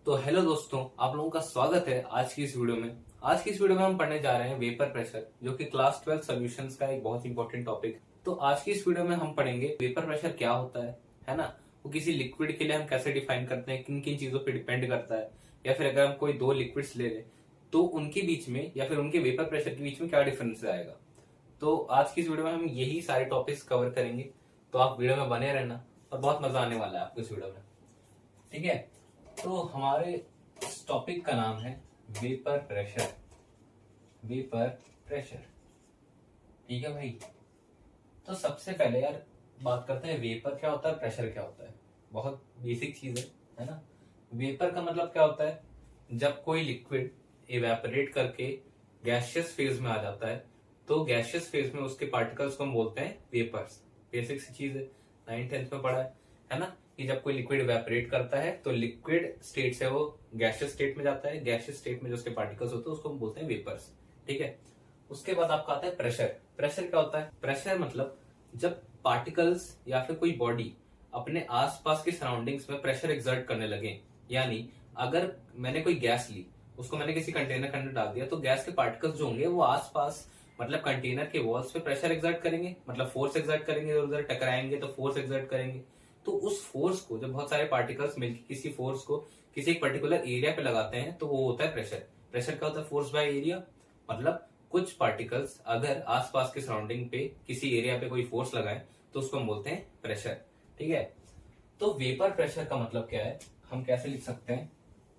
तो हेलो दोस्तों, आप लोगों का स्वागत है आज की इस वीडियो में। आज की इस वीडियो में हम पढ़ने जा रहे हैं वेपर प्रेशर, जो कि क्लास 12 सॉल्यूशंस का एक बहुत इंपॉर्टेंट टॉपिक है। तो आज की इस वीडियो में हम पढ़ेंगे वेपर प्रेशर क्या होता है ना। वो किसी लिक्विड के लिए हम कैसे डिफाइन करते हैं, किन किन चीजों पे डिपेंड करता है, या फिर अगर हम कोई दो लिक्विड्स ले लें तो उनके बीच में या फिर उनके वेपर प्रेशर के बीच में क्या डिफरेंस आएगा। तो आज की इस वीडियो में हम यही सारे टॉपिक्स कवर करेंगे। तो आप वीडियो में बने रहना और बहुत मजा आने वाला है आपको इस वीडियो में। ठीक है, तो हमारे इस टॉपिक का नाम है वेपर प्रेशर। वेपर प्रेशर, ठीक है भाई। तो सबसे पहले यार बात करते हैं वेपर क्या होता है, प्रेशर क्या होता है। बहुत बेसिक चीज है ना। वेपर का मतलब क्या होता है, जब कोई लिक्विड इवेपोरेट करके गैसियस फेज में आ जाता है तो गैसियस फेज में उसके पार्टिकल्स को हम बोलते हैं वेपर्स। बेसिक सी चीज है, 9th-10th में पढ़ा है ना, कि जब कोई लिक्विड इवेपोरेट करता है तो लिक्विड स्टेट से वो गैसियस स्टेट में जाता है। गैसियस स्टेट में जो उसके पार्टिकल्स होते हैं उसको हम बोलते हैं वेपर्स। ठीक है, उसके बाद आपका आता है प्रेशर। प्रेशर क्या होता है, प्रेशर मतलब जब पार्टिकल्स या फिर कोई बॉडी अपने आसपास के सराउंडिंग्स में प्रेशर एक्सर्ट करने लगे। यानी अगर मैंने कोई गैस ली, उसको मैंने किसी कंटेनर के अंदर डाल दिया, तो गैस के पार्टिकल्स जो होंगे वो आसपास मतलब कंटेनर के वॉल्स पे प्रेशर एक्सर्ट करेंगे, मतलब फोर्स एक्सर्ट करेंगे, इधर उधर टकराएंगे तो फोर्स एक्सर्ट करेंगे। तो उस फोर्स को जब बहुत सारे पार्टिकल्स मिलकर किसी फोर्स को किसी एक पर्टिकुलर एरिया पे लगाते हैं तो वो होता है प्रेशर। प्रेशर क्या होता है, फोर्स बाय एरिया। मतलब कुछ पार्टिकल्स अगर आसपास के सराउंडिंग पे किसी एरिया पे कोई फोर्स लगाए तो उसको हम बोलते हैं प्रेशर। ठीक है, तो वेपर प्रेशर का मतलब क्या है, हम कैसे लिख सकते हैं।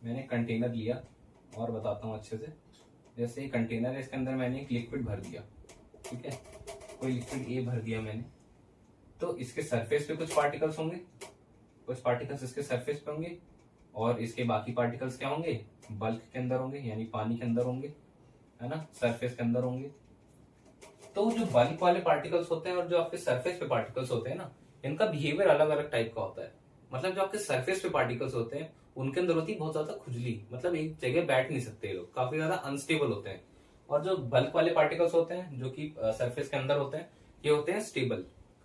मैंने कंटेनर लिया और बताता हूँ अच्छे से। जैसे ये कंटेनर है, इसके अंदर मैंने एक लिक्विड भर दिया। ठीक है, कोई लिक्विड ए भर दिया मैंने, तो इसके सरफेस पे कुछ पार्टिकल्स होंगे, कुछ पार्टिकल्स इसके सरफेस पे होंगे, और इसके बाकी पार्टिकल्स क्या होंगे, बल्क के अंदर होंगे, यानी पानी के अंदर होंगे, है ना, सरफेस के अंदर होंगे। तो जो बल्क वाले पार्टिकल्स होते हैं और जो आपके सरफेस पे पार्टिकल्स होते हैं ना, इनका बिहेवियर अलग अलग टाइप का होता है। मतलब जो आपके सरफेस पे पार्टिकल्स होते हैं उनके अंदर होती है बहुत ज्यादा खुजली, मतलब एक जगह बैठ नहीं सकते ये लोग, काफी ज्यादा अनस्टेबल होते हैं। और जो बल्क वाले पार्टिकल्स होते हैं जो कि सरफेस के अंदर होते हैं, ये होते हैं स्टेबल।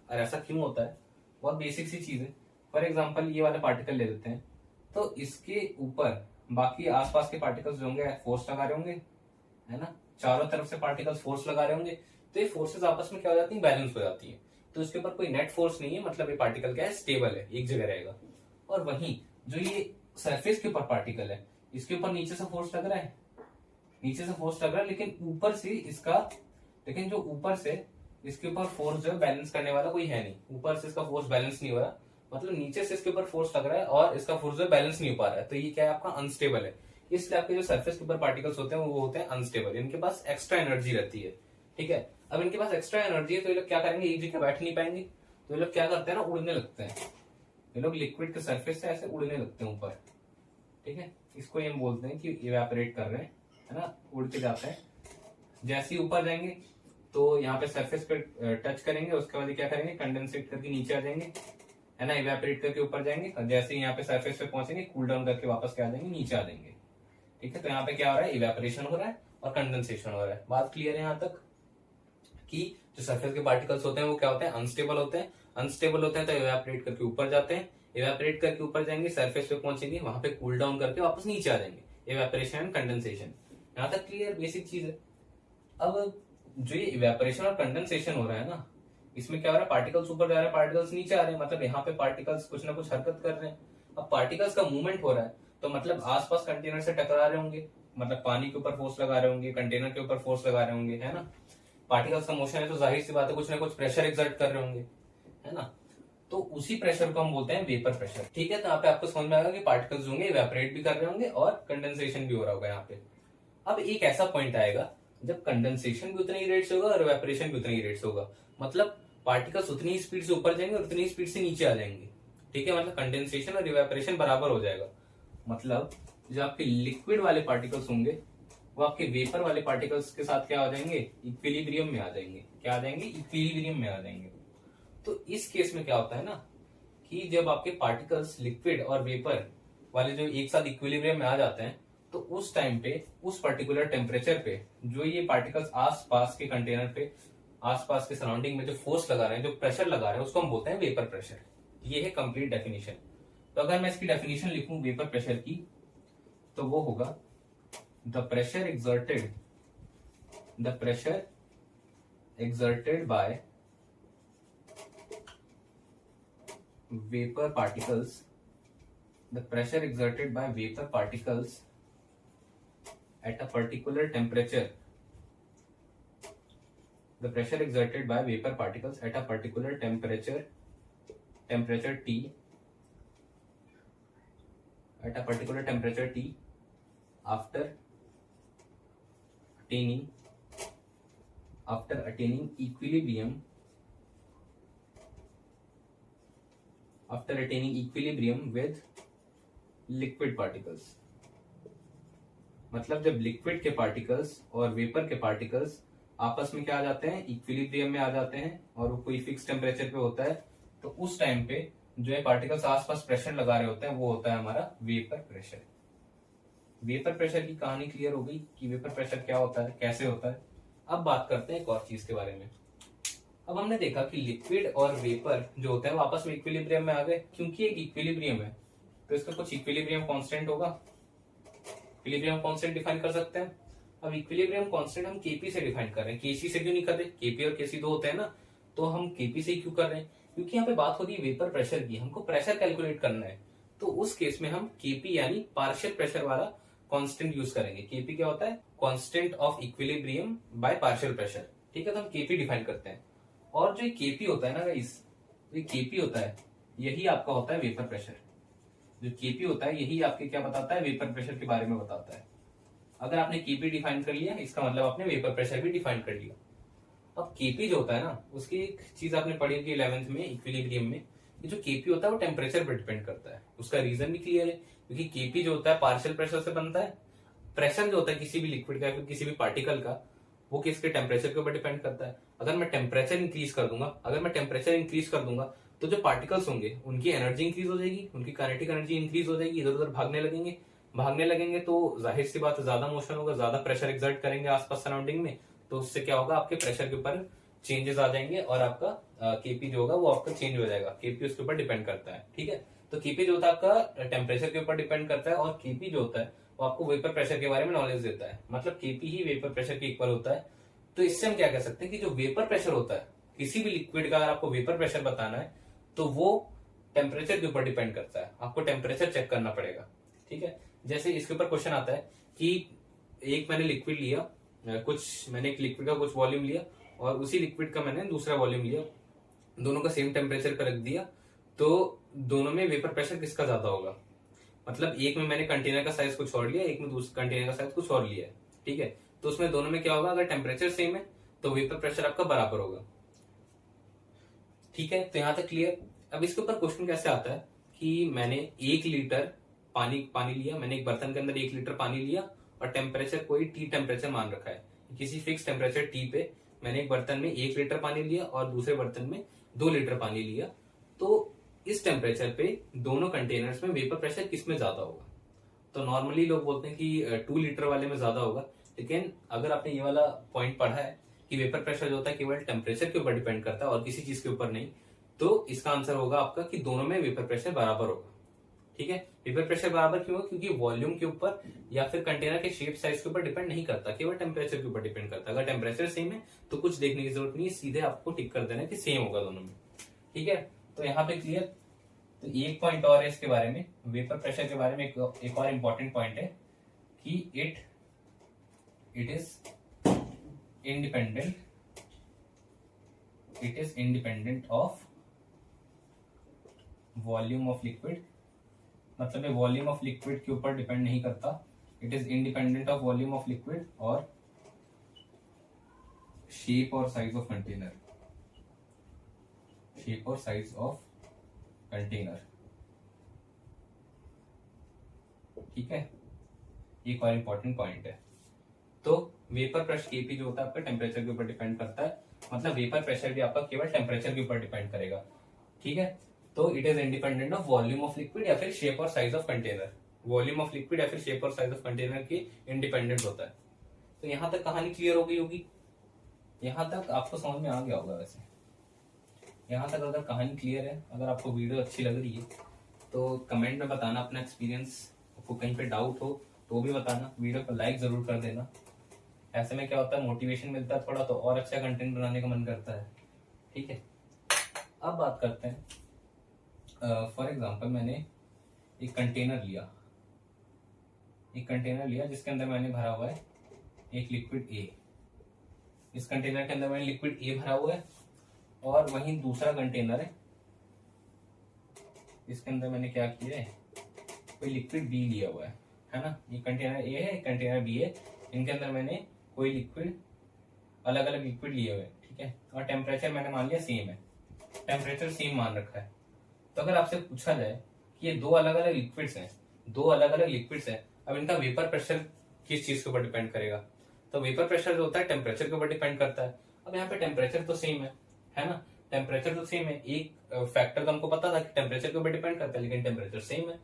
और ऐसा क्यों होता है, बहुत बेसिक सी चीज है। फॉर एग्जाम्पल ये वाला पार्टिकल ले लेते हैं, तो इसके ऊपर बाकी आसपास के पार्टिकल्स जो होंगे फोर्स लगा रहे होंगे, है ना, चारों तरफ से पार्टिकल्स फोर्स लगा रहे होंगे, तो ये फोर्सेस आपस में क्या हो जाती है, बैलेंस हो जाती है। तो इसके ऊपर कोई नेट फोर्स नहीं है, मतलब ये पार्टिकल क्या है, स्टेबल है, एक जगह रहेगा। और वहीं जो ये सरफेस के ऊपर पार्टिकल है, इसके ऊपर नीचे से फोर्स लग रहा है, नीचे से फोर्स लग रहा है, लेकिन ऊपर से इसका, लेकिन जो ऊपर से इसके ऊपर फोर्स जो है बैलेंस करने वाला कोई है नहीं। ऊपर से इसका फोर्स बैलेंस नहीं हो रहा, मतलब नीचे से इसके ऊपर फोर्स लग रहा है और इसका फोर्स जो है बैलेंस नहीं हो पा रहा है। तो ये क्या है, आपका अनस्टेबल है। इसलिए आपके जो सरफेस के ऊपर पार्टिकल्स होते हैं वो होते हैं अनस्टेबल, इनके पास एक्स्ट्रा एनर्जी रहती है। ठीक है, अब इनके पास एक्स्ट्रा एनर्जी है तो ये लोग क्या करेंगे, एक जगह बैठ नहीं पाएंगे, तो ये लोग क्या करते हैं ना, उड़ने लगते हैं। ये लोग लिक्विड के सरफेस से ऐसे उड़ने लगते हैं ऊपर। ठीक है, इसको ये हम बोलते हैं कि इवेपोरेट कर रहे हैं, है ना, उड़ के जाते हैं। जैसे ही ऊपर जाएंगे तो यहाँ पे सरफेस पे टच करेंगे, उसके बाद क्या करेंगे, कंडेंसेट करके नीचे आ जाएंगे, है ना, इवेपोरेट करके ऊपर जाएंगे, और जैसे ही यहाँ पे सरफेस पे पहुंचेंगे कूल डाउन करके वापस क्या आ जाएंगे, नीचे आ जाएंगे। ठीक है, तो यहाँ पे क्या हो रहा है, इवेपोरेशन हो रहा है और कंडेंसेशन हो रहा है। बात क्लियर है यहाँ तक, कि जो सरफेस के पार्टिकल्स होते हैं वो क्या होते हैं, अनस्टेबल होते हैं। अनस्टेबल होते हैं तो इवेपोरेट करके ऊपर जाते हैं, इवेपोरेट करके ऊपर जाएंगे, सरफेस पे पहुंचेंगे, वहां पे कूल डाउन करके वापस नीचे आ जाएंगे। इवेपोरेशन एंड कंडेंसेशन, यहाँ तक क्लियर, बेसिक चीज है। अब जो ये इवेपोरेशन और कंडेंसेशन हो रहा है ना, इसमें क्या हो रहा है, पार्टिकल्स ऊपर जा रहे हैं, पार्टिकल्स नीचे आ रहे हैं, मतलब यहाँ पे पार्टिकल्स कुछ ना कुछ हरकत कर रहे हैं। अब पार्टिकल्स का मूवमेंट हो रहा है तो मतलब आसपास कंटेनर से टकरा रहे होंगे, मतलब पानी के ऊपर फोर्स लगा रहे होंगे, कंटेनर के ऊपर फोर्स लगा रहे होंगे, है ना। पार्टिकल्स का मोशन है तो जाहिर सी बात है कुछ ना कुछ प्रेशर एक्सर्ट कर रहे होंगे, है ना। तो उसी प्रेशर को हम बोलते हैं वेपर प्रेशर। ठीक है, तो यहाँ पे आपको समझ में आएगा कि पार्टिकल्स होंगे इवेपोरेट भी कर रहे होंगे और कंडेंसेशन भी हो रहा होगा यहाँ पे। अब एक ऐसा पॉइंट आएगा जब कंडेंसेशन भी उतनी ही रेट से होगा और इवेपोरेशन भी उतनी ही रेट से होगा, मतलब पार्टिकल्स उतनी ही स्पीड से ऊपर जाएंगे और उतनी ही स्पीड से नीचे आ जाएंगे। ठीक है, मतलब कंडेंसेशन और इवेपोरेशन बराबर हो जाएगा। मतलब जो आपके लिक्विड वाले पार्टिकल्स होंगे वो आपके वेपर वाले पार्टिकल्स के साथ क्या आ जाएंगे, इक्विलिब्रियम में आ जाएंगे। क्या आ जाएंगे, इक्विलिब्रियम में आ जाएंगे। तो इस केस में क्या होता है ना, कि जब आपके पार्टिकल्स लिक्विड और वेपर वाले जो एक साथ इक्विलिब्रियम में आ जाते हैं तो उस टाइम पे, उस पर्टिकुलर टेम्परेचर पे जो ये पार्टिकल्स आस पास के कंटेनर पे, आसपास के सराउंडिंग में जो फोर्स लगा रहे हैं, जो प्रेशर लगा रहे हैं, उसको हम बोलते हैं वेपर प्रेशर। ये है कंप्लीट डेफिनेशन। तो अगर मैं इसकी डेफिनेशन लिखूं वेपर प्रेशर की, तो वो होगा the pressure exerted by vapor particles at a particular temperature T after attaining equilibrium with liquid particles। मतलब जब लिक्विड के पार्टिकल्स और वेपर के पार्टिकल्स आपस में क्या आ जाते हैं, इक्विलिब्रियम में आ जाते हैं, और वो कोई फिक्स टेम्परेचर पे होता है, तो उस टाइम पे जो है पार्टिकल्स आसपास प्रेशर लगा रहे होते हैं, वो होता है हमारा वेपर प्रेशर। वेपर प्रेशर की कहानी क्लियर हो गई कि वेपर प्रेशर क्या होता है, कैसे होता है। अब बात करते हैं एक और चीज के बारे में। अब हमने देखा कि लिक्विड और वेपर जो होता है वो आपस में इक्विलिब्रियम में आ गए। क्योंकि एक इक्विलिब्रियम है तो इसका कुछ इक्विलिब्रियम कांस्टेंट होगा। इक्विलिब्रियम कांस्टेंट डिफाइन कर सकते हैं। अब इक्विलिब्रियम कांस्टेंट हम केपी से डिफाइन कर रहे हैं, केसी से क्यों नहीं कर रहे? केपी और केसी दो होते हैं ना, तो हम केपी से ही क्यों कर रहे हैं? क्योंकि यहाँ पे बात होती है वेपर प्रेशर की, हमको प्रेशर कैलकुलेट करना है। तो उस केस में हम केपी यानी पार्शियल प्रेशर वाला कांस्टेंट यूज करेंगे। केपी क्या होता है? Constant of equilibrium by partial pressure. ठीक है, तो हम केपी डिफाइन करते हैं। और जो केपी होता है ना गाइस, ये केपी होता है, यही आपका होता है वेपर प्रेशर। जो केपी होता है यही आपके क्या बताता है? वेपर प्रेशर के बारे में बताता है। अगर आपने केपी डिफाइन कर लिया, इसका मतलब आपने वेपर प्रेशर भी डिफाइन कर लिया। अब केपी जो होता है ना, उसकी एक चीज आपने पढ़ी होगी 11th में इक्विलिब्रियम में, ये जो केपी होता है वो टेम्परेचर पर डिपेंड करता है। उसका रीजन भी क्लियर है, क्योंकि केपी जो होता है पार्शियल प्रेशर से बनता है। प्रेशर जो होता है किसी भी लिक्विड का या फिर किसी भी पार्टिकल का, वो किसके? टेम्परेचर के ऊपर डिपेंड करता है। अगर मैं टेम्परेचर इंक्रीज कर दूंगा तो जो पार्टिकल्स होंगे उनकी एनर्जी इंक्रीज हो जाएगी, उनकी काइनेटिक एनर्जी इंक्रीज हो जाएगी, इधर उधर भागने लगेंगे तो जाहिर सी बात है ज्यादा मोशन होगा, ज्यादा प्रेशर एक्सर्ट करेंगे आसपास सराउंडिंग में, तो उससे क्या होगा? आपके प्रेशर के ऊपर चेंजेस आ जाएंगे और आपका केपी जो होगा वो आपका चेंज हो जाएगा। केपी उसके ऊपर डिपेंड करता है। ठीक है, तो केपी जो होता है आपका टेम्परेचर के ऊपर डिपेंड करता है, और केपी जो होता है वो आपको वेपर प्रेशर के बारे में नॉलेज देता है। मतलब केपी ही वेपर प्रेशर के इक्वल होता है। तो इससे हम क्या कह सकते हैं कि जो वेपर प्रेशर होता है किसी भी लिक्विड का, अगर आपको वेपर प्रेशर बताना है तो वो टेम्परेचर के ऊपर डिपेंड करता है। आपको टेम्परेचर चेक करना पड़ेगा। ठीक है, जैसे इसके ऊपर क्वेश्चन आता है कि मैंने एक लिक्विड का कुछ वॉल्यूम लिया और उसी लिक्विड का मैंने दूसरा वॉल्यूम लिया, दोनों का सेम टेम्परेचर पर रख दिया, तो दोनों में वेपर प्रेशर किसका ज्यादा होगा? मतलब एक में मैंने कंटेनर का साइज कुछ और लिया, एक में दूसरे कंटेनर का साइज कुछ और लिया है। ठीक है, तो उसमें दोनों में क्या होगा? अगर टेम्परेचर सेम है तो वेपर प्रेशर आपका बराबर होगा। ठीक है, तो यहां तक क्लियर। अब इसके ऊपर क्वेश्चन कैसे आता है कि मैंने 1 लीटर पानी लिया, मैंने एक बर्तन के अंदर 1 लीटर पानी लिया और टेम्परेचर कोई टी टेम्परेचर मान रखा है, किसी फिक्स टेम्परेचर टी पे मैंने एक बर्तन में 1 लीटर पानी लिया और दूसरे बर्तन में 2 लीटर पानी लिया। तो इस टेम्परेचर पे दोनों कंटेनर्स में वेपर प्रेशर किसमें ज्यादा होगा? तो नॉर्मली लोग बोलते हैं कि 2 लीटर वाले में ज्यादा होगा, लेकिन अगर आपने ये वाला पॉइंट पढ़ा है कि वेपर प्रेशर जो होता है केवल टेम्परेचर के ऊपर डिपेंड करता है और किसी चीज के ऊपर नहीं, तो इसका आंसर होगा आपका कि दोनों में वेपर प्रेशर बराबर होगा। ठीक है, वेपर प्रेशर बराबर क्यों होगा? क्योंकि वॉल्यूम के ऊपर या फिर कंटेनर के शेप साइज के ऊपर डिपेंड नहीं करता, केवल टेम्परेचर के ऊपर डिपेंड करता है। अगर टेम्परेचर सेम है तो कुछ देखने की जरूरत नहीं, सीधे आपको टिक कर देना कि सेम होगा दोनों में। ठीक है, तो यहाँ पे क्लियर। तो एक पॉइंट और है इसके बारे में, वेपर प्रेशर के बारे में एक और इम्पोर्टेंट पॉइंट है कि it is independent of volume of liquid. मतलब ये वॉल्यूम ऑफ लिक्विड के ऊपर डिपेंड नहीं करता, it is independent of volume of liquid और शेप और साइज ऑफ कंटेनर। ठीक है, एक और इंपॉर्टेंट पॉइंट है। तो वेपर प्रेशर केपी जो होता है आपका टेम्परेचर के ऊपर डिपेंड करता है, मतलब वेपर प्रेशर भी आपका केवल टेम्परेचर के ऊपर डिपेंड करेगा। ठीक है, तो it is independent of volume of liquid या फिर शेप और size of container. Volume of liquid या फिर शेप और साइज ऑफ कंटेनर के इंडिपेंडेंट होता है। तो यहां तक कहानी क्लियर हो गई होगी, यहां तक आपको समझ में आ गया होगा। वैसे यहां तक अगर कहानी क्लियर है, अगर आपको वीडियो अच्छी लग रही है तो कमेंट में बताना अपना एक्सपीरियंस। आपको कहीं पे डाउट हो तो भी बताना, वीडियो को लाइक जरूर कर देना। ऐसे में क्या होता है, मोटिवेशन मिलता है थोड़ा, तो और अच्छा कंटेंट बनाने का मन करता है। ठीक है, अब बात करते हैं। फॉर एग्जाम्पल मैंने एक कंटेनर लिया जिसके अंदर मैंने भरा हुआ है एक लिक्विड ए। इस कंटेनर के अंदर मैंने लिक्विड ए भरा हुआ है, और वहीं दूसरा कंटेनर है, इसके अंदर मैंने क्या किया है, कोई लिक्विड बी लिया हुआ है ना। ये कंटेनर ए है, कंटेनर बी है, इनके अंदर मैंने कोई लिक्विड, अलग अलग लिक्विड लिए हुए, ठीक है। और टेम्परेचर मैंने मान लिया सेम है, टेम्परेचर सेम मान रखा है। तो अगर आपसे पूछा जाए कि ये दो अलग अलग लिक्विड्स हैं, अब इनका वेपर प्रेशर किस चीज के ऊपर डिपेंड करेगा, तो वेपर प्रेशर जो होता है टेम्परेचर के ऊपर डिपेंड करता है। अब यहाँ पे टेम्परेचर तो सेम है ना, टेम्परेचर तो सेम है। एक फैक्टर तो हमको पता था कि टेम्परेचर के ऊपर डिपेंड करता है, लेकिन टेम्परेचर सेम है।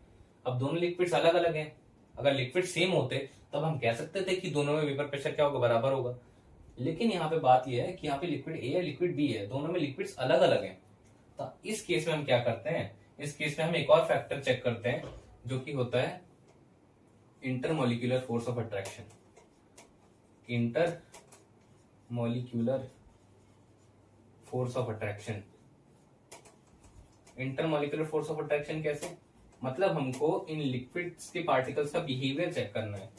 अब दोनों लिक्विड्स अलग अलग हैं। अगर लिक्विड सेम होते तब हम कह सकते थे कि दोनों में वेपर प्रेशर क्या होगा, बराबर होगा। लेकिन यहाँ पे बात यह है कि यहाँ पे लिक्विड ए है, लिक्विड बी है, दोनों में लिक्विड्स अलग अलग हैं। तो इस केस में हम क्या करते हैं, इस केस में हम एक और फैक्टर चेक करते हैं, जो कि होता है intermolecular force of attraction. Intermolecular force of attraction कैसे, मतलब हमको इन लिक्विड्स के पार्टिकल्स का बिहेवियर चेक करना है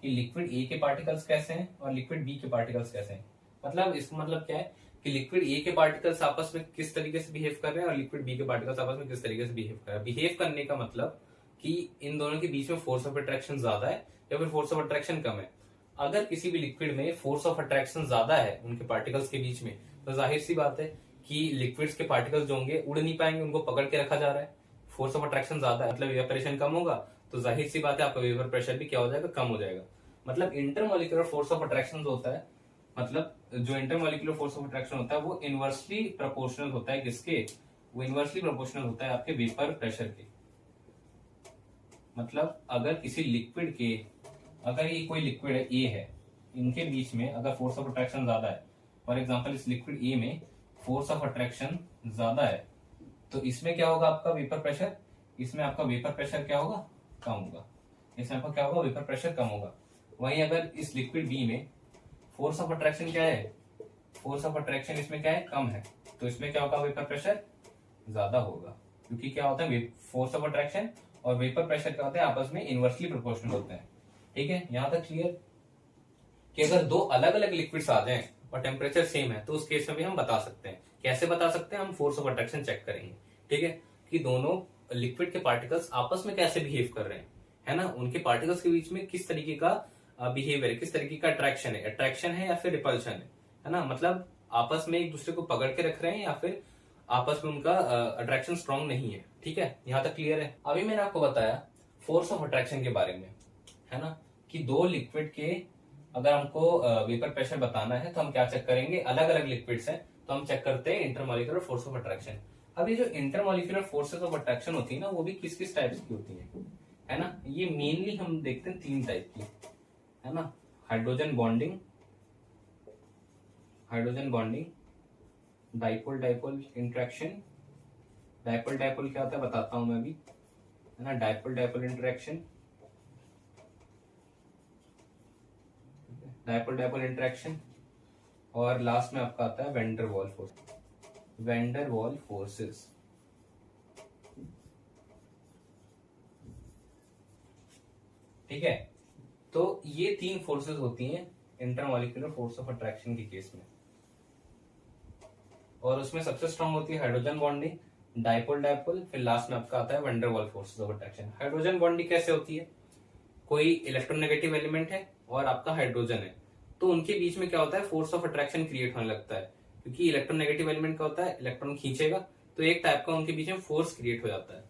कि लिक्विड ए के पार्टिकल्स कैसे हैं और लिक्विड बी के पार्टिकल्स कैसे हैं। मतलब इसका मतलब क्या है कि लिक्विड ए के पार्टिकल्स आपस में किस तरीके से बिहेव कर रहे हैं और लिक्विड बी के पार्टिकल्स आपस में किस तरीके से बिहेव कर रहे हैं। बिहेव करने का मतलब कि इन दोनों के बीच में फोर्स ऑफ अट्रैक्शन ज्यादा है या फिर फोर्स ऑफ अट्रैक्शन कम है। अगर किसी भी लिक्विड में फोर्स ऑफ अट्रैक्शन ज्यादा है उनके पार्टिकल्स के बीच में, तो जाहिर सी बात है कि लिक्विड्स के पार्टिकल्स जो होंगे उड़ नहीं पाएंगे, उनको पकड़ के रखा जा रहा है। फोर्स ऑफ अट्रैक्शन ज्यादा है मतलब इवेपोरेशन कम होगा, तो जाहिर सी बात है आपका वेपर प्रेशर भी क्या हो जाएगा, कम हो जाएगा। मतलब इंटरमोलिकुलर फोर्स ऑफ अट्रैक्शन जो होता है, मतलब जो इंटरमोलिकुलर फोर्स ऑफ अट्रैक्शन होता है वो इनवर्सली प्रोपोर्शनल होता है। किसके, वो इनवर्सली प्रोपोर्शनल होता है आपके वेपर प्रेशर के। मतलब अगर किसी लिक्विड के, अगर ये कोई लिक्विड है ए है, इनके बीच में अगर फोर्स ऑफ अट्रैक्शन ज्यादा है, फॉर एग्जांपल इस लिक्विड ए में फोर्स ऑफ अट्रैक्शन ज्यादा है, तो इसमें क्या होगा आपका वेपर प्रेशर, इसमें आपका वेपर प्रेशर क्या होगा, कम होगा। इसमें आपका क्या होगा, वेपर प्रेशर कम होगा। वहीं अगर इस लिक्विड बी में फोर्स ऑफ अट्रैक्शन क्या है, फोर्स ऑफ अट्रैक्शन इसमें क्या है, कम है, तो इसमें क्या होगा, वेपर प्रेशर ज्यादा होगा। क्योंकि क्या होता है, फोर्स ऑफ अट्रैक्शन और वेपर प्रेशर क्या होते हैं, आपस में इनवर्सली प्रोपोर्शनल होते हैं। ठीक है, यहां तक क्लियर कि अगर दो अलग अलग लिक्विड्स आ जाएं और टेम्परेचर सेम है तो उस केस में भी हम बता सकते हैं। कैसे बता सकते हैं, हम फोर्स ऑफ अट्रैक्शन चेक करेंगे। ठीक है, कि दोनों लिक्विड के पार्टिकल्स आपस में कैसे बिहेव कर रहे हैं, है ना, उनके पार्टिकल्स के बीच में किस तरीके का बिहेवियर है, किस तरीके का अट्रैक्शन है या फिर रिपल्शन है ना, मतलब आपस में एक दूसरे को पकड़ के रख रहे हैं या फिर आपस में उनका अट्रैक्शन स्ट्रांग नहीं है। ठीक है, यहां तक क्लियर है। अभी मैंने आपको बताया फोर्स ऑफ अट्रैक्शन के बारे में, है ना, कि दो लिक्विड के अगर हमको वेपर प्रेशर बताना है तो हम क्या चेक करेंगे, अलग अलग लिक्विड्स हैं तो हम चेक करते हैं इंटरमोलिकुलर फोर्स ऑफ अट्रैक्शन। अब ये जो इंटरमोलिकुलर फोर्सेस ऑफ अट्रैक्शन होती है ना, वो भी किस किस टाइप्स की होती है ना, ये मेनली हम देखते हैं 3 टाइप की, है ना। Hydrogen bonding, dipole dipole interaction. Dipole dipole क्या होता है बताता हूं मैं अभी, है ना, डाइपोल डाइपोल इंटरेक्शन, और लास्ट में आपका आता है वैन डर वाल फोर्सेस। ठीक है, तो ये 3 फोर्सेस होती हैं इंटरमोलिकुलर फोर्स ऑफ अट्रैक्शन के केस में, और उसमें सबसे स्ट्रांग होती है हाइड्रोजन बॉन्डिंग, डाइपोल डाइपोल, फिर लास्ट में आपका आता है वैन डर वाल forces of attraction. Hydrogen bonding कैसे होती है, कोई इलेक्ट्रोनेगेटिव एलिमेंट है और आपका हाइड्रोजन है, तो उनके बीच में क्या होता है, फोर्स ऑफ अट्रैक्शन क्रिएट होने लगता है। क्योंकि इलेक्ट्रोनेगेटिव एलिमेंट का होता है, इलेक्ट्रॉन खींचेगा, तो एक टाइप का उनके बीच में फोर्स क्रिएट हो जाता है।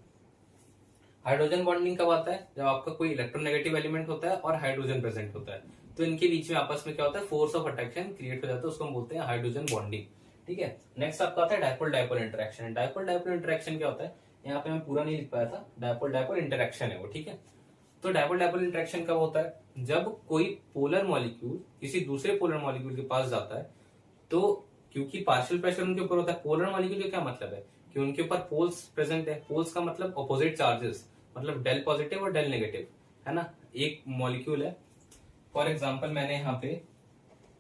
हाइड्रोजन बॉन्डिंग कब आता है, जब आपका कोई इलेक्ट्रोनेगेटिव एलिमेंट होता है और हाइड्रोजन प्रेजेंट होता है, तो इनके बीच में आपस में क्या होता है, फोर्स ऑफ अट्रैक्शन क्रिएट हो जाता है, उसको हम बोलते हैं हाइड्रोजन बॉन्डिंग। ठीक है, नेक्स्ट आपका आता है dipole dipole interaction. Dipole dipole interaction क्या होता है, यहाँ पे मैं पूरा नहीं लिख पाया था, डाइपोल डाइपोल इंटरेक्शन है वो। ठीक है, तो डाइपोल डाइपोल इंटरेक्शन कब होता है, जब कोई पोलर मॉलिक्यूल किसी दूसरे पोलर मॉलिक्यूल के पास जाता है, तो क्योंकि पार्शियल प्रेशर उनके ऊपर होता है, पोलर मॉलिक्यूल का क्या मतलब है कि उनके ऊपर पोल्स प्रेजेंट है। पोल्स का मतलब अपोजिट चार्जेस, मतलब डेल पॉजिटिव और डेल नेगेटिव, है ना। एक मॉलिक्यूल है, फॉर एग्जाम्पल मैंने यहाँ पे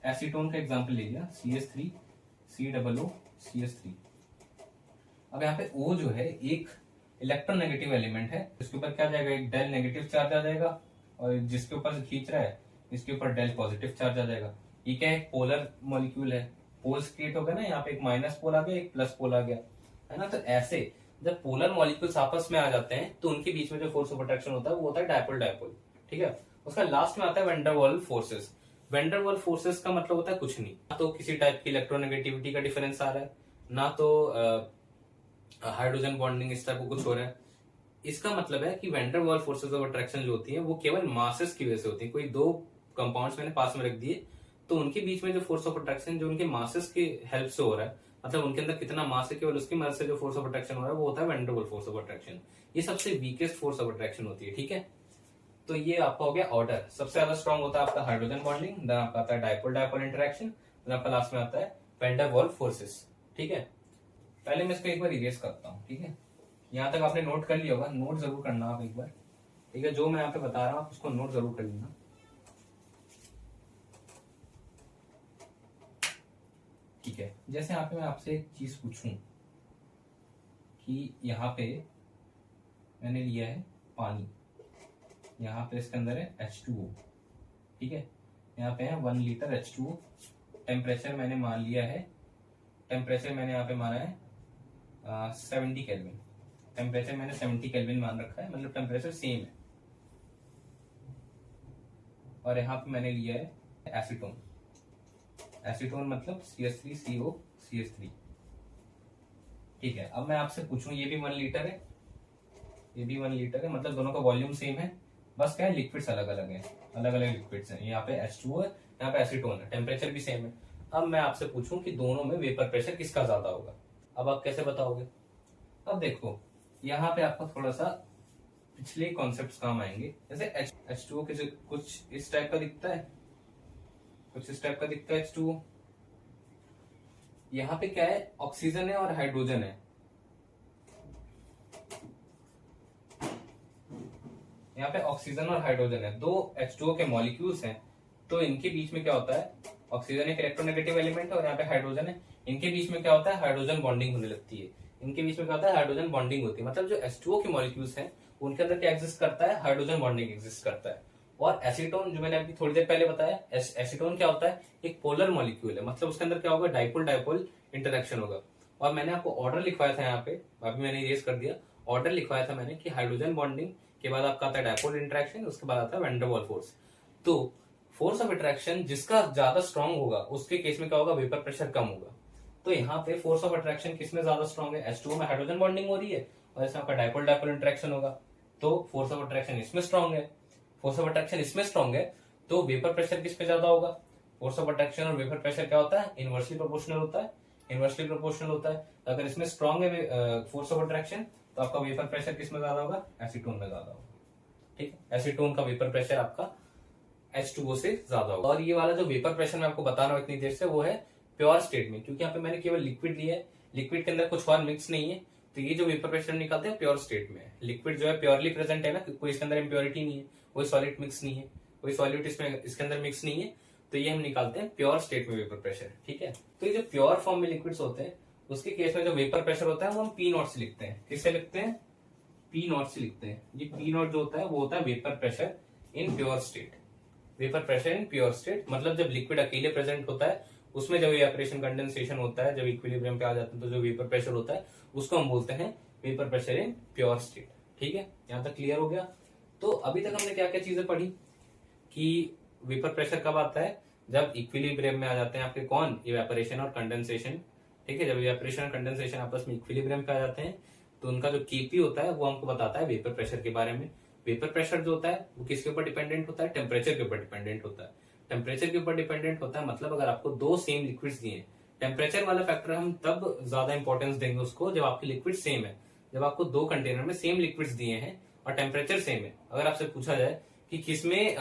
एसीटोन का एग्जाम्पल ले लिया, CH3 COO CH3। अब यहाँ पे O जो है एक इलेक्ट्रोनेगेटिव एलिमेंट है, इसके ऊपर क्या जाएगा, एक डेल नेगेटिव चार्ज आ जाएगा, और जिसके ऊपर खींच रहा है इसके ऊपर डेल पॉजिटिव चार्ज आ जाएगा। ये क्या है, पोलर मॉलिक्यूल है, पोल्स क्रिएट हो गए ना, यहाँ पे एक माइनस पोल आ गया, एक प्लस पोल आ गया, है ना। तो ऐसे जब पोलर मॉलिक्यूल्स आपस में आ जाते हैं तो उनके बीच में जो फोर्स ऑफ अट्रैक्शन होता है वो होता है डायपोल डायपोल, ठीक है। उसका लास्ट में आता है van der Waals forces. Van der Waals forces का मतलब होता है कुछ नहीं, ना तो किसी टाइप की इलेक्ट्रोनेगेटिविटी का डिफरेंस आ रहा है, ना तो हाइड्रोजन बॉन्डिंग इस टाइप को कुछ हो रहा है। इसका मतलब है कि van der Waals forces of attraction जो होती है वो केवल मासेस की वजह से होती है। कोई दो कंपाउंड्स मैंने पास में रख दिए तो उनके बीच में जो फोर्स ऑफ अट्रैक्शन जो उनके मासेस की हेल्प से हो रहा है, मतलब उनके अंदर कितना मास है केवल उसकी मदद से जो फोर्स ऑफ अट्रैक्शन हो रहा है वो होता है van der Waals force of attraction. ये सबसे वीकेस्ट फोर्स ऑफ अट्रैक्शन होती है, ठीक है। तो ये आपका हो गया ऑर्डर। सबसे ज्यादा स्ट्रॉन्ग होता है आपका हाइड्रोजन बॉन्डिंग, देन आपका आता है डायपोल डायपोल इंटरेक्शन, देन आपका लास्ट में आता है वैन डर वाल्स फोर्सेस, ठीक है। पहले मैं इसको एक बार इरेज करता हूँ, ठीक है। यहाँ तक आपने नोट कर लिया होगा, नोट जरूर करना आप एक बार, ठीक है। जो मैं यहाँ पे बता रहा हूँ उसको नोट जरूर कर लेना। ठीक है, जैसे यहाँ पे मैं आपसे एक चीज पूछूं कि यहाँ पे मैंने लिया है पानी, यहाँ पे इसके अंदर है H2O, ठीक है। यहाँ पे है 1 लीटर H2O। टेम्परेचर मैंने मान लिया है, टेम्परेचर मैंने यहाँ पे माना है 70 केल्विन। टेम्परेचर मैंने 70 केल्विन मान रखा है, मतलब टेम्परेचर सेम है। और यहाँ पे मैंने लिया है एसीटोन। एसीटोन मतलब CH3CO CH3, ठीक है। अब मैं आपसे पूछूं, ये भी 1 लीटर है, ये भी 1 लीटर है, मतलब दोनों का वॉल्यूम सेम है, बस क्या है लिक्विड्स अलग अलग है, अलग अलग लिक्विड्स हैं। यहाँ पे H2O है, यहाँ पे एसीटोन है, टेम्परेचर भी सेम है। अब मैं आपसे पूछूं कि दोनों में वेपर प्रेशर किसका ज्यादा होगा, अब आप कैसे बताओगे। अब देखो यहाँ पे आपको थोड़ा सा पिछले कॉन्सेप्ट्स काम आएंगे। जैसे H2O के कुछ इस टाइप का दिखता है, कुछ इस टाइप का दिखता है H2O। यहाँ पे क्या है, ऑक्सीजन है और हाइड्रोजन है। यहाँ पे ऑक्सीजन और हाइड्रोजन है, दो H2O के मॉलिक्यूल्स हैं। तो इनके बीच में क्या होता है, ऑक्सीजन एक इलेक्ट्रोनेगेटिव एलिमेंट है और यहाँ पे हाइड्रोजन है। इनके बीच में क्या होता है, हाइड्रोजन बॉन्डिंग होने लगती है। इनके बीच में क्या होता है, हाइड्रोजन बॉन्डिंग होती है। मतलब जो H2O के मॉलिक्यूल्स हैं उनके अंदर क्या एग्जिस्ट करता है, हाइड्रोजन बॉन्डिंग एग्जिस्ट करता है। और एसीटोन जो मैंने अभी थोड़ी देर पहले बताया, एसीटोन क्या होता है, एक पोलर मॉलिक्यूल है, मतलब उसके अंदर क्या होगा, डाइपोल डाइपोल इंटरेक्शन होगा। और मैंने आपको ऑर्डर लिखवाया था यहाँ पे, अभी मैंने इरेज कर दिया, ऑर्डर लिखवाया था मैंने कि हाइड्रोजन बॉन्डिंग के बाद आपका आता है डाइपोल इंटरेक्शन, उसके बाद आता है वैन डर वाल्स फोर्स। तो फोर्स ऑफ अट्रैक्शन जिसका ज्यादा स्ट्रॉन्ग होगा उसके केस में क्या होगा, वेपर प्रेशर कम होगा। तो यहाँ पे फोर्स ऑफ अट्रैक्शन किसमें ज्यादा स्ट्रॉन्ग है, H2O में हाइड्रोजन बॉन्डिंग हो रही है और इसमें आपका डाइपोल डाइपोल इंटरेक्शन होगा, तो फोर्स ऑफ अट्रैक्शन इसमें स्ट्रॉन्ग है। फोर्स ऑफ अट्रैक्शन इसमें स्ट्रॉन्ग है तो वेपर प्रेशर किस पे ज्यादा होगा। फोर्स ऑफ अट्रैक्शन और वेपर प्रेशर क्या होता है, इनवर्सली प्रोपोर्शनल होता है, इनवर्सली प्रोपोर्शनल होता है। अगर इसमें स्ट्रॉन्ग है फोर्स ऑफ अट्रैक्शन तो आपका वेपर प्रेशर किस में ज्यादा होगा, एसीटोन में ज्यादा होगा, ठीक है। एसीटोन का वेपर प्रेशर आपका H2O से ज्यादा होगा। और ये वाला जो वेपर प्रेशर मैं आपको बता रहा हूँ इतनी देर से, वो है प्योर स्टेट में, क्योंकि यहाँ पे मैंने केवल लिक्विड लिया है, लिक्विड के अंदर कुछ और मिक्स नहीं है, तो ये जो वेपर प्रेशर निकालते हैं प्योर स्टेट में है। लिक्विड जो है प्योरली प्रेजेंट है ना, कोई इसके अंदर इम्प्योरिटी नहीं है, कोई सॉलिड मिक्स नहीं है, कोई सॉलिड इसके अंदर मिक्स नहीं है, तो ये हम निकालते हैं प्योर स्टेट में वेपर प्रेशर, ठीक है। तो ये जो प्योर फॉर्म में लिक्विड्स होते हैं उसके केस में जो वेपर प्रेशर होता है वो हम P0 से लिखते हैं। किससे लिखते हैं, P0 से लिखते हैं। ये P0 जो होता है वो होता है vapour pressure in pure state. Vapour pressure in pure state मतलब जब लिक्विड अकेले प्रेजेंट होता है उसमें जब इवेपोरेशन कंडेंसेशन होता है, जब इक्विलिब्रियम पे आ जाता है तो जो वेपर प्रेशर होता है उसको हम बोलते हैं vapour pressure in pure state, ठीक है। यहाँ तक क्लियर हो गया। तो अभी तक हमने क्या क्या चीजें पढ़ी कि वेपर प्रेशर कब आता है, जब इक्विलिब्रियम में आ जाते हैं आपके कौन, इवेपोरेशन और कंडेंसेशन, ठीक है। जब इवेपोरेशन और कंडेंसेशन आपस में इक्विलिब्रियम पे आ जाते हैं तो उनका जो केपी होता है वो हमको बताता है वेपर प्रेशर के बारे में। वेपर प्रेशर जो होता है वो किसके ऊपर डिपेंडेंट होता है, टेम्परेचर के ऊपर डिपेंडेंट होता है। टेम्परेचर के ऊपर डिपेंडेंट होता है मतलब अगर आपको दो सेम लिक्विड्स दिए, टेम्परेचर वाला फैक्टर हम तब ज्यादा इंपॉर्टेंस देंगे उसको जब आपके लिक्विड सेम है। जब आपको दो कंटेनर में सेम लिक्विड्स दिए हैं और टेम्परेचर सेम है, अगर आपसे पूछा जाए कि किसमें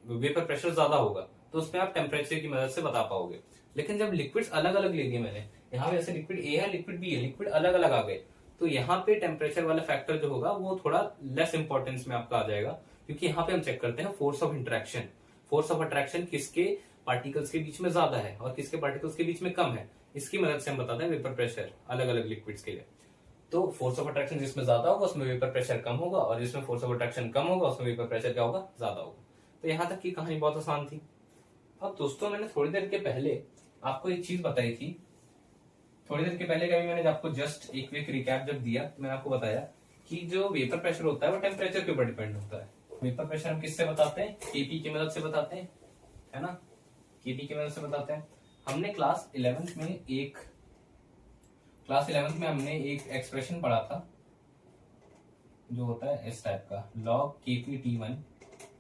वेपर प्रेशर ज्यादा होगा तो उसमें आप टेम्परेचर की मदद से बता पाओगे। लेकिन जब लिक्विड्स अलग अलग ले लिए मैंने, यहाँ पे ऐसे लिक्विड ए है लिक्विड बी है, लिक्विड अलग अलग आ गए, तो यहाँ पे टेम्परेचर वाला फैक्टर जो होगा वो थोड़ा लेस इंपॉर्टेंस में आपका आ जाएगा, क्योंकि यहाँ पे हम चेक करते हैं force of interaction. Force of attraction किसके पार्टिकल्स के बीच में ज्यादा है और किसके पार्टिकल्स के बीच में कम है, इसकी मदद से हम बताते हैं वेपर प्रेशर अलग अलग लिक्विड्स के लिए। तो फोर्स ऑफ अट्रैक्शन जिसमें ज्यादा होगा उसमें वेपर प्रेशर कम होगा, और जिसमें फोर्स ऑफ अट्रैक्शन कम होगा उसमें वेपर प्रेशर क्या होगा, ज्यादा होगा। तो यहाँ तक की कहानी बहुत आसान थी। अब दोस्तों मैंने थोड़ी देर के पहले आपको एक चीज बताई थी, थोड़ी देर के पहले का भी मैंने आपको जस्ट एक क्विक रिकैप जब दिया तो मैंने आपको बताया कि जो वेपर प्रेशर होता है वो टेम्परेचर के ऊपर डिपेंड होता है। वेपर प्रेशर हम किससे बताते हैं, केपी की मदद से बताते हैं, है ना, केपी की मदद से बताते हैं। हमने क्लास 11th में हमने एक एक्सप्रेशन पढ़ा था जो होता है इस टाइप का, log kp t1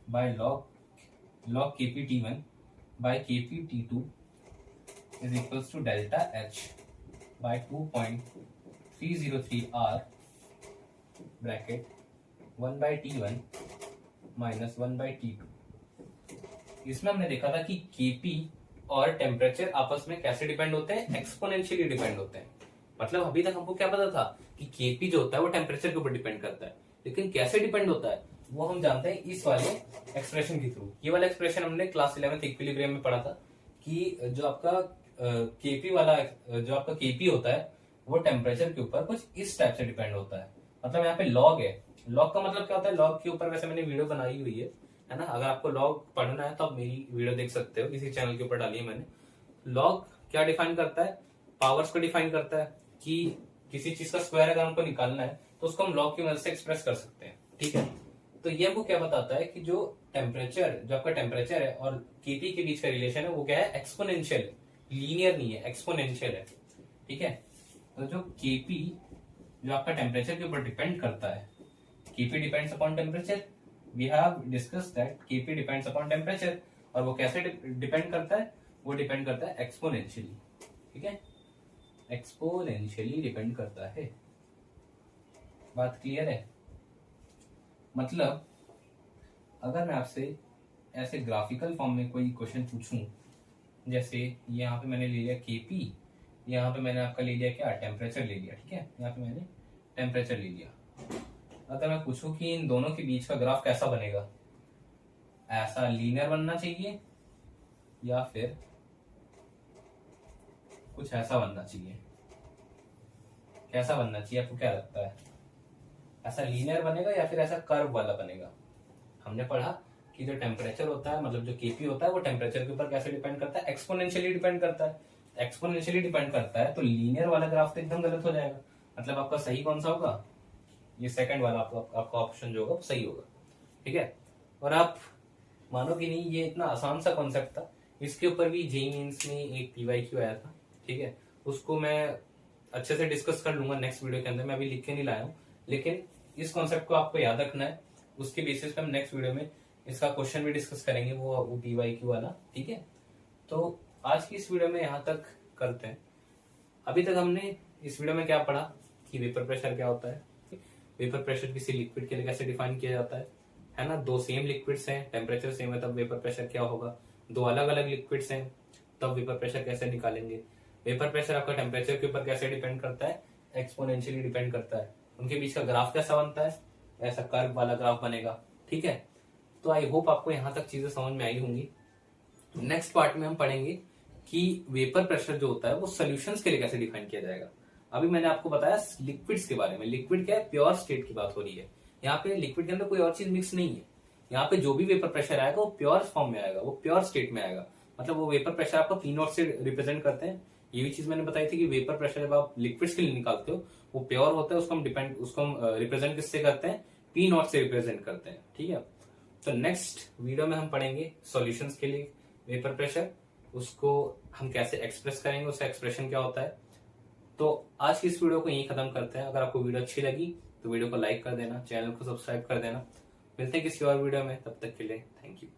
by log kp t1 by kp t2 is equals to delta h by 2.303 r bracket 1 by t1 minus 1 by t2। इसमें हमने देखा था कि kp और टेम्परेचर आपस में कैसे डिपेंड होते हैं, एक्सपोनेंशियली डिपेंड होते हैं। मतलब अभी तक हमको क्या पता था कि kp जो होता है वो टेम्परेचर के ऊपर डिपेंड करता है, लेकिन कैसे डिपेंड होता है वो हम जानते हैं इस वाले एक्सप्रेशन के थ्रू। ये वाला एक्सप्रेशन हमने क्लास 11th इक्विलिब्रियम में पढ़ा था कि जो आपका kp वाला जो आपका kp होता है वो टेम्परेचर के ऊपर कुछ इस टाइप से डिपेंड होता है। मतलब यहाँ पे लॉग है, लॉग का मतलब क्या होता है, लॉग के ऊपर वैसे मैंने वीडियो बनाई हुई है ना, अगर आपको लॉग पढ़ना है तो आप मेरी वीडियो देख सकते हो, किसी चैनल के ऊपर डाली है मैंने। लॉग क्या डिफाइन करता है, पावर्स को डिफाइन करता है कि किसी चीज का स्क्वायर अगर हमको निकालना है तो उसको हम लॉग की मदद से एक्सप्रेस कर सकते हैं, ठीक है। तो ये हमको क्या बताता है कि जो टेम्परेचर, जो आपका टेम्परेचर है और केपी के बीच का रिलेशन है वो क्या है, एक्सपोनेंशियल, लीनियर नहीं है, एक्सपोनेंशियल है, ठीक है। तो जो केपी जो आपका टेम्परेचर के ऊपर डिपेंड करता है, KP depends upon temperature, we have discussed that KP depends upon temperature. और वो कैसे डिपेंड करता है, वो डिपेंड करता है एक्सपोनेंशियली, ठीक है, एक्सपोनेंशियली डिपेंड करता है। बात क्लियर है। मतलब अगर मैं आपसे ऐसे ग्राफिकल फॉर्म में कोई क्वेश्चन पूछूं, जैसे यहाँ पे मैंने ले लिया केपी, यहाँ पे मैंने आपका ले लिया क्या, टेम्परेचर ले लिया, ठीक है, यहाँ पे मैंने टेम्परेचर ले लिया। अगर मैं पूछूं कि इन दोनों के बीच का ग्राफ कैसा बनेगा, ऐसा लीनियर बनना चाहिए या फिर कुछ ऐसा बनना चाहिए, कैसा बनना चाहिए, आपको क्या लगता है, ऐसा लीनियर बनेगा या फिर ऐसा कर्व वाला बनेगा। हमने पढ़ा कि जो टेम्परेचर होता है, मतलब जो केपी होता है वो टेम्परेचर के ऊपर कैसे डिपेंड करता है, एक्सपोनेंशियली डिपेंड करता है। एक्सपोनेंशियली डिपेंड करता है तो लीनियर वाला ग्राफ तो एकदम गलत हो जाएगा। मतलब आपका सही कौन सा होगा, ये सेकंड वाला आपका ऑप्शन जो होगा सही होगा, ठीक है। और आप मानोगे नहीं, ये इतना आसान सा कॉन्सेप्ट था, इसके ऊपर भी जेईई मेंस में एक पीवाईक्यू आया था, ठीक है, उसको मैं अच्छे से डिस्कस कर लूंगा नेक्स्ट वीडियो के अंदर, मैं अभी लिख के नहीं लाया हूँ, लेकिन इस कॉन्सेप्ट को आपको याद रखना है। उसके बेसिस पे हम नेक्स्ट वीडियो में इसका क्वेश्चन भी डिस्कस करेंगे, वो पीवाईक्यू वाला, ठीक है। तो आज की इस वीडियो में यहाँ तक करते हैं। अभी तक हमने इस वीडियो में क्या पढ़ा कि वेपर प्रेशर क्या होता है, वेपर प्रेशर किसी लिक्विड के लिए कैसे डिफाइन किया जाता है ना। दो सेम लिक्विड्स हैं, टेम्परेचर सेम है, तब वेपर प्रेशर क्या होगा। दो अलग अलग लिक्विड्स हैं, तब वेपर प्रेशर कैसे निकालेंगे। वेपर प्रेशर आपका टेम्परेचर के ऊपर कैसे डिपेंड करता है, एक्सपोनेंशियली डिपेंड करता है। उनके बीच का ग्राफ कैसा बनता है, ऐसा कर्व वाला ग्राफ बनेगा, ठीक है। तो आई होप आपको यहाँ तक चीजें समझ में आई होंगी। नेक्स्ट पार्ट में हम पढ़ेंगे कि वेपर प्रेशर जो होता है वो सॉल्यूशंस के लिए कैसे डिफाइन किया जाएगा। अभी मैंने आपको बताया लिक्विड्स के बारे में, लिक्विड क्या है, प्योर स्टेट की बात हो रही है। यहाँ पे लिक्विड के अंदर कोई और चीज मिक्स नहीं है, यहाँ पे जो भी वेपर प्रेशर आएगा वो प्योर फॉर्म में आएगा, वो प्योर स्टेट में आएगा। मतलब वो वेपर प्रेशर आपको P0 से रिप्रेजेंट करते हैं। ये भी चीज मैंने बताई थी कि वेपर प्रेशर जब आप लिक्विड्स के लिए निकालते हो वो प्योर होता है, उसको हम रिप्रेजेंट किससे करते हैं, P0 से रिप्रेजेंट करते हैं, ठीक है। तो नेक्स्ट वीडियो में हम पढ़ेंगे सॉल्यूशंस के लिए वेपर प्रेशर, उसको हम कैसे एक्सप्रेस करेंगे, उसका एक्सप्रेशन क्या होता है। तो आज की इस वीडियो को यहीं खत्म करते हैं। अगर आपको वीडियो अच्छी लगी तो वीडियो को लाइक कर देना, चैनल को सब्सक्राइब कर देना। मिलते हैं किसी और वीडियो में, तब तक के लिए थैंक यू।